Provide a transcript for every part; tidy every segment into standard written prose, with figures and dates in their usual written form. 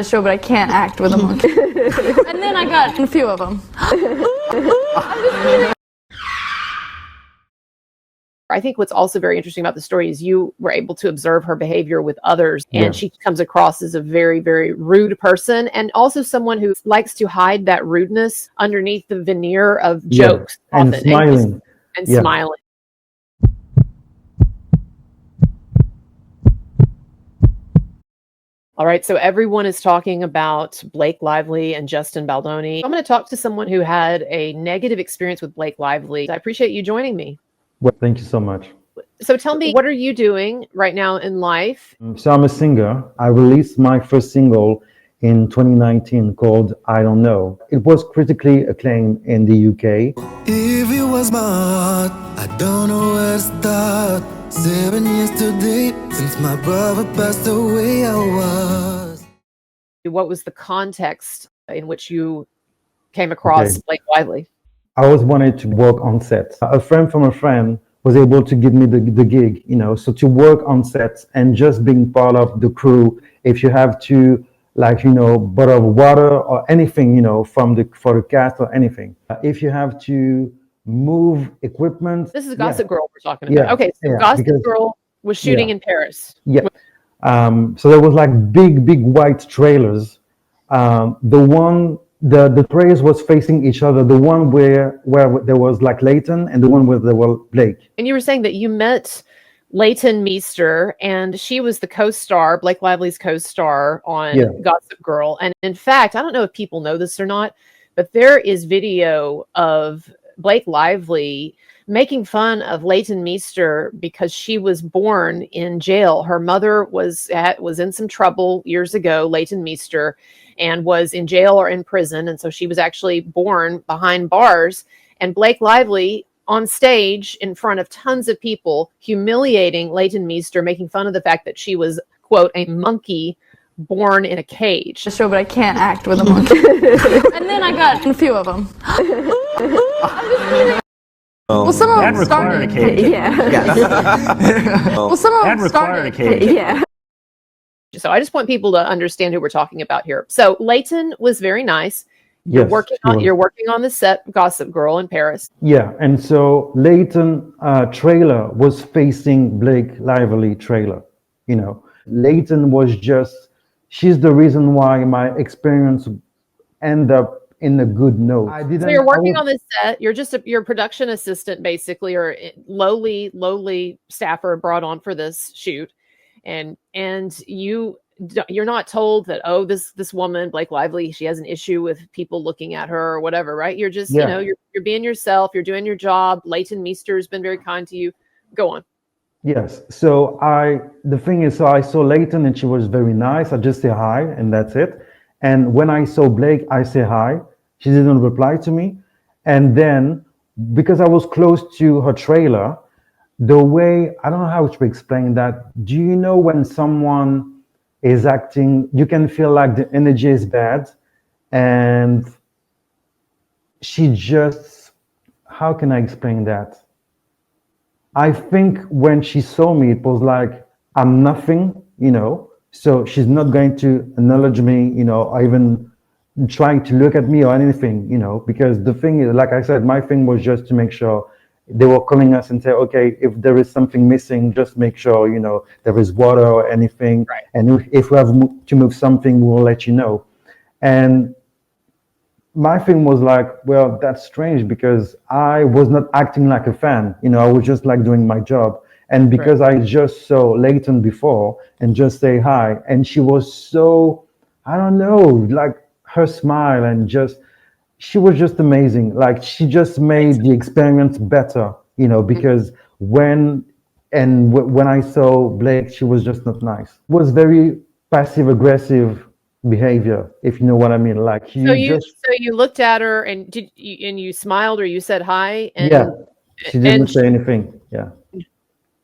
show, but I can't act with a monkey. And then I got a few of them. I think what's also very interesting about the story is you were able to observe her behavior with others, and she comes across as a very, very rude person, and also someone who likes to hide that rudeness underneath the veneer of jokes and smiling. And smiling. All right, so everyone is talking about Blake Lively and Justin Baldoni. I'm going to talk to someone who had a negative experience with Blake Lively. I appreciate you joining me. Well, thank you so much. So tell me, what are you doing right now in life? So I'm a singer. I released my first single in 2019 called I Don't Know. It was critically acclaimed in the UK. If it was my heart, I don't know where to start. 7 years today since my brother passed away. What was the context in which you came across Blake Lively? I always wanted to work on set. A friend from a friend was able to give me the gig, so to work on set and just being part of the crew. If you have to, bottle of water or anything, for the cast or anything. If you have to move equipment. This is Gossip Girl we're talking about. Yeah. Okay, so Gossip Girl was shooting in Paris. Yeah. So there was like big white trailers. The trailers was facing each other. The one where there was like Leighton and the one where there was Blake. And you were saying that you met Leighton Meester, and she was the co-star, Blake Lively's co-star on Gossip Girl. And in fact, I don't know if people know this or not, but there is video of Blake Lively making fun of Leighton Meester because she was born in jail. Her mother was in some trouble years ago, Leighton Meester, and was in jail or in prison. And so she was actually born behind bars. And Blake Lively on stage in front of tons of people, humiliating Leighton Meester, making fun of the fact that she was, quote, a monkey born in a cage. Show, but I can't act with a monkey. And then I got a few of them. Well, some of them started a cage. Well, some of them started a cage. So I just want people to understand who we're talking about here. So Leighton was very nice. You're working on the set of Gossip Girl in Paris. Yeah, and so Leighton trailer was facing Blake Lively trailer. Leighton was she's the reason why my experience ended up in a good note. So you're working on this set. You're a production assistant, basically, or lowly staffer brought on for this shoot, and you're not told that, oh, this woman Blake Lively, she has an issue with people looking at her or whatever, right? You're just you're being yourself. You're doing your job. Leighton Meester has been very kind to you. Go on. Yes. So the thing is, I saw Leighton and she was very nice. I just say hi and that's it. And when I saw Blake, I say hi. She didn't reply to me. And then because I was close to her trailer, the way, I don't know how to explain that. Do you know when someone is acting, you can feel like the energy is bad and she just, how can I explain that? I think when she saw me, it was like, I'm nothing, so she's not going to acknowledge me, or even trying to look at me or anything, because the thing is, like I said, my thing was just to make sure they were calling us and say, okay, if there is something missing, just make sure, there is water or anything. Right. And if we have to move something, we'll let you know. And my thing was like, well, that's strange because I was not acting like a fan. I was just like doing my job. And because I just saw Leighton before and just say hi, and she was so, I don't know, like her smile and she was just amazing. Like she just made the experience better, because when I saw Blake, she was just not nice. It was very passive aggressive behavior, if you know what I mean. Like so you looked at her and you smiled or you said hi, and she didn't say anything.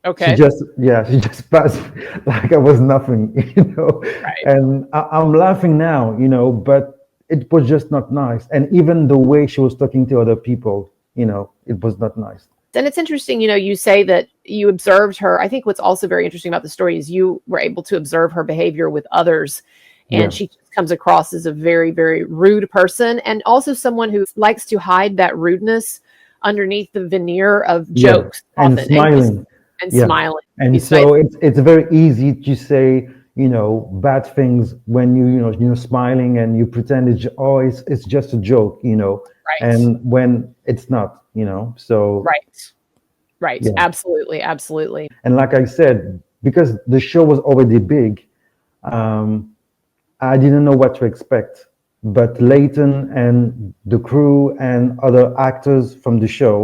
Okay. She just passed like I was nothing, Right. And I'm laughing now, but it was just not nice. And even the way she was talking to other people, it was not nice. And it's interesting, you say that you observed her. I think what's also very interesting about the story is you were able to observe her behavior with others. And she comes across as a very, very rude person, and also someone who likes to hide that rudeness underneath the veneer of jokes and often, smiling. and Yeah. smiling. And so it's very easy to say, you know, bad things when you're smiling and you pretend it's just a joke, you know, Right. and when it's not, you know. So right, yeah. absolutely. And like I said, because the show was already big, I didn't know what to expect. But Leighton and the crew and other actors from the show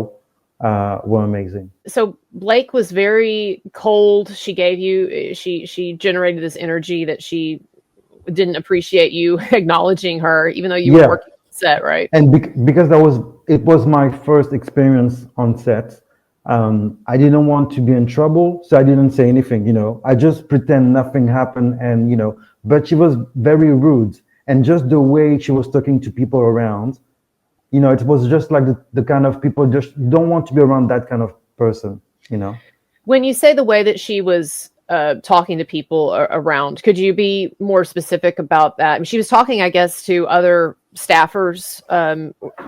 were amazing. So Blake was very cold. She gave you, she generated this energy that she didn't appreciate you acknowledging her, even though you were working on set, right? And because it was my first experience on set. I didn't want to be in trouble, so I didn't say anything, you know. I just pretend nothing happened, and you know, but she was very rude, and just the way she was talking to people around, you know, it was just like the kind of people just don't want to be around that kind of person, you know. When you say the way that she was talking to people around, could you be more specific about that? I mean, she was talking, I guess, to other staffers.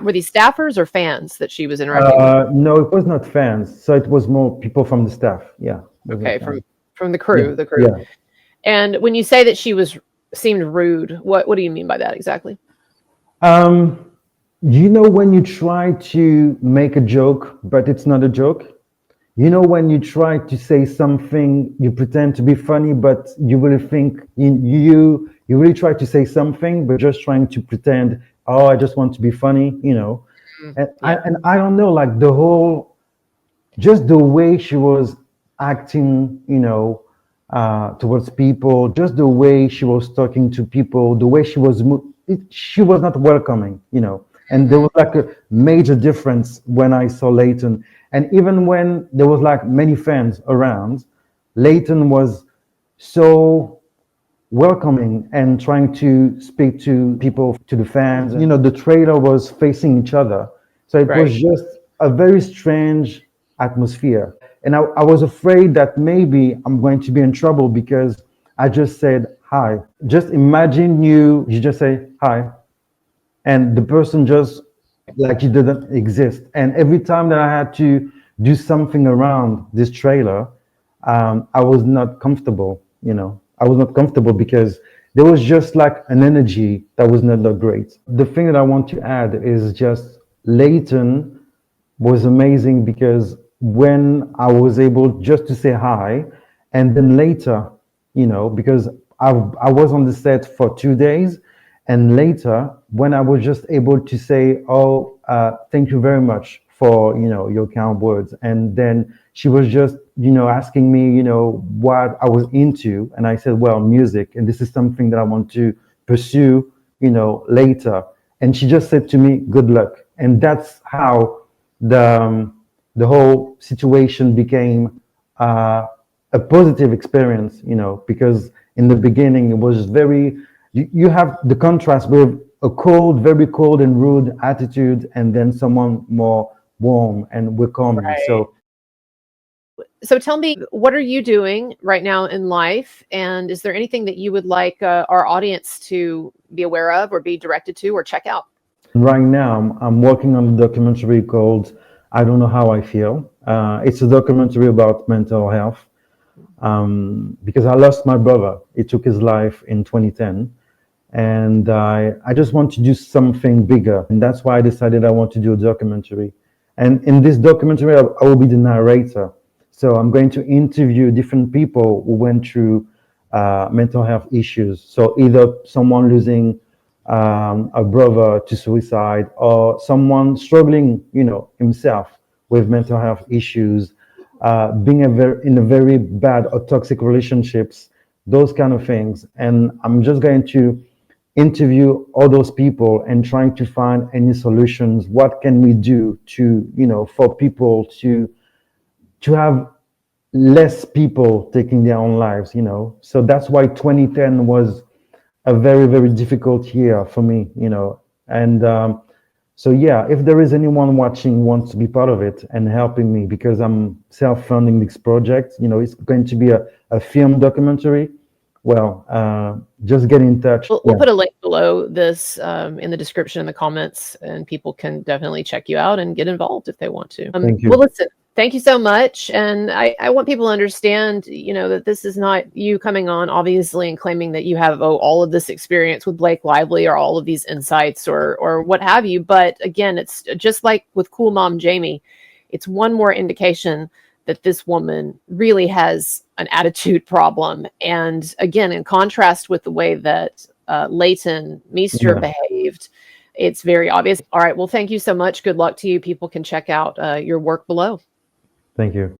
Were these staffers or fans that she was interacting with? No, it was not fans. So it was more people from the staff. Yeah. Okay, from the crew, Yeah. the crew. Yeah. And when you say that she seemed rude, what do you mean by that exactly? You know, when you try to make a joke, but it's not a joke. You know, when you try to say something, you pretend to be funny, but you really think you really try to say something, but just trying to pretend, oh, I just want to be funny, you know. And I don't know, like just the way she was acting, you know, towards people, just the way she was talking to people, the way she was she was not welcoming, you know. And there was like a major difference when I saw Leighton. And even when there was like many fans around, Leighton was so welcoming and trying to speak to people, to the fans. You know, the trailer was facing each other. So it was just a very strange atmosphere. And I was afraid that maybe I'm going to be in trouble because I just said hi. Just imagine you just say hi. And the person just like you didn't exist. And every time that I had to do something around this trailer, I was not comfortable, you know. I was not comfortable because there was just like an energy that was not that great. The thing that I want to add is just Leighton was amazing because when I was able just to say hi, and then later, you know, because I was on the set for 2 days, and later when I was just able to say, oh, thank you very much for, you know, your kind words. And then she was just, you know, asking me, you know, what I was into. And I said, well, music. And this is something that I want to pursue, you know, later. And she just said to me, good luck. And that's how the whole situation became a positive experience, you know, because in the beginning it was very, you have the contrast with a cold, very cold and rude attitude, and then someone more warm and welcoming. So tell me, what are you doing right now in life? And is there anything that you would like our audience to be aware of or be directed to or check out? Right now, I'm working on a documentary called I Don't Know How I Feel. It's a documentary about mental health because I lost my brother. He took his life in 2010. And I just want to do something bigger. And that's why I decided I want to do a documentary. And in this documentary, I will be the narrator. So I'm going to interview different people who went through mental health issues. So either someone losing a brother to suicide, or someone struggling, you know, himself with mental health issues, being in a very bad or toxic relationships, those kind of things. And I'm just going to interview all those people and trying to find any solutions. What can we do to, you know, for people to have less people taking their own lives, you know. So that's why 2010 was a very, very difficult year for me, you know. And so yeah, if there is anyone watching wants to be part of it and helping me, because I'm self-funding this project, you know, it's going to be a film documentary. well, just get in touch. We'll put a link below this in the description in the comments, and people can definitely check you out and get involved if they want to. Thank you. Well, listen, thank you so much. And I want people to understand, that this is not you coming on, obviously, and claiming that you have all of this experience with Blake Lively or all of these insights or what have you. But again, it's just like with Cool Mom Jamie, it's one more indication that this woman really has an attitude problem. And again, in contrast with the way that Leighton Meester behaved, it's very obvious. All right. Well, thank you so much. Good luck to you. People can check out your work below. Thank you.